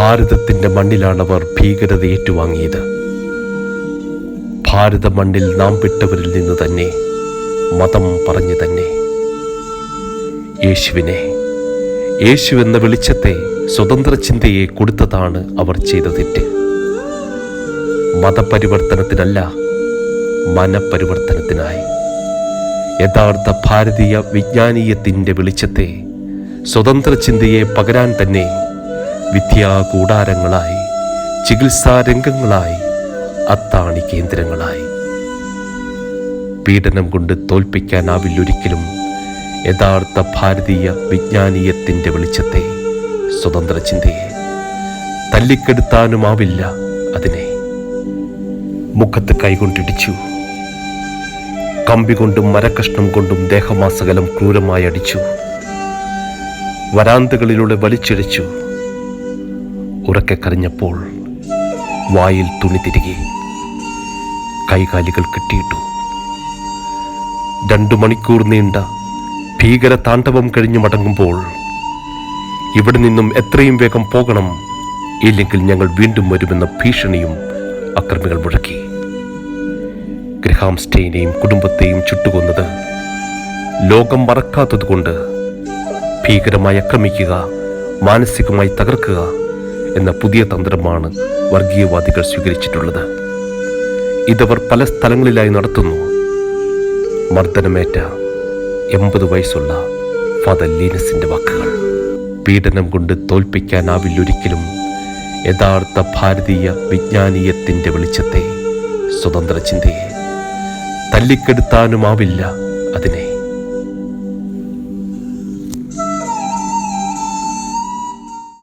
ഭാരതത്തിൻ്റെ മണ്ണിലാണവർ ഭീകരത ഏറ്റുവാങ്ങിയത്. ഭാരത മണ്ണിൽ നാം വിട്ടവരിൽ നിന്ന് തന്നെ, മതം പറഞ്ഞു തന്നെ. യേശു എന്ന വെളിച്ചത്തെ, സ്വതന്ത്ര ചിന്തയെ കൊടുത്തതാണ് അവർ ചെയ്ത തെറ്റ്. മതപരിവർത്തനത്തിനല്ല, മനപരിവർത്തനത്തിനായി. യഥാർത്ഥ ഭാരതീയ വിജ്ഞാനീയത്തിൻ്റെ വെളിച്ചത്തെ, സ്വതന്ത്ര ചിന്തയെ പകരാൻ തന്നെ വിദ്യാകൂടാരങ്ങളായി, ചികിത്സാരംഗങ്ങളായി, അത്താണി കേന്ദ്രങ്ങളായി. പീഡനം കൊണ്ട് തോൽപ്പിക്കാനാവില്ലൊരിക്കലും യഥാർത്ഥ ഭാരതീയ വിജ്ഞാനീയത്തിൻ്റെ വെളിച്ചത്തെ, സ്വതന്ത്ര ചിന്തയെ. തല്ലിക്കെടുത്താനുമാവില്ല അതിനെ. മുഖത്ത് കൈകൊണ്ടിടിച്ചു, കമ്പി കൊണ്ടും മരക്കഷ്ണം കൊണ്ടും ദേഹമാസകലം ക്രൂരമായി അടിച്ചു. വരാന്തകളിലൂടെ വലിച്ചിഴച്ചു. ഉറക്കെ കരഞ്ഞപ്പോൾ വായിൽ തുണി തിരികെ, കൈകാലികൾ കെട്ടിയിട്ടു. 2 മണിക്കൂർ നീണ്ട ഭീകര താണ്ഡവം കഴിഞ്ഞു മടങ്ങുമ്പോൾ, ഇവിടെ നിന്നും എത്രയും വേഗം പോകണം, ഇല്ലെങ്കിൽ ഞങ്ങൾ വീണ്ടും വരുമെന്ന ഭീഷണിയും അക്രമികൾ മുഴക്കി. ഗ്രഹാം സ്റ്റെയിനെയും കുടുംബത്തെയും ചുട്ടുകൊന്നത് ലോകം മറക്കാത്തതുകൊണ്ട് ഭീകരമായി ആക്രമിക്കുക, മാനസികമായി തകർക്കുക എന്ന പുതിയ തന്ത്രമാണ് വർഗീയവാദികൾ സ്വീകരിച്ചിട്ടുള്ളത്. ഇതവർ പല സ്ഥലങ്ങളിലായി നടത്തുന്നു. മർദ്ദനമേറ്റ 80 വയസ്സുള്ള ഫാദർ ലീനസിന്റെ വാക്കുകൾ. പീഡനം കൊണ്ട് തോൽപ്പിക്കാനാവില്ലൊരിക്കലും യഥാർത്ഥ ഭാരതീയ വിജ്ഞാനീയത്തിൻ്റെ വെളിച്ചത്തെ, സ്വതന്ത്ര ചിന്തയെ. തല്ലിക്കെടുത്താനുമാവില്ല അതിനെ.